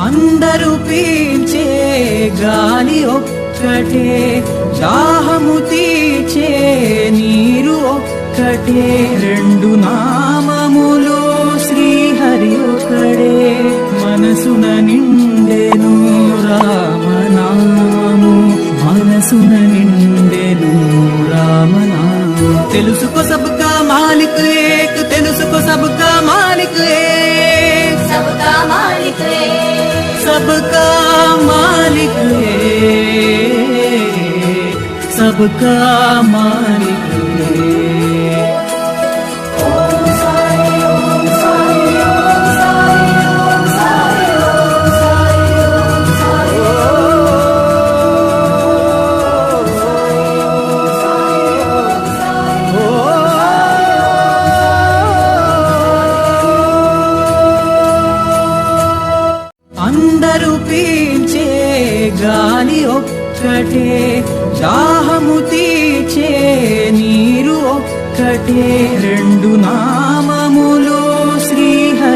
అందరూ పీల్చే గాలి ఒక్కటే, దాహము తీర్చే నీరు ఒక్కటే, రెండు నామములు శ్రీహరి ఒకడే, మనసున నిండెను రామనామము, మనసున నిండెను రామనామము. తెలుసుకో సబ్కా మాలిక్ ఏక్, తెలుసుకో సబ్కా మాలిక్ ఏక్, सबका मालिक एक, सबका मालिक एक, सबका मालिक एक। ओम साई ओम साई ओम साई ओम साई ओम साई ओम साई అందరూ పీల్చే గాలి ఒక్కటే, దాహము తీర్చే నీరు ఒక్కటే, రెండు నామములు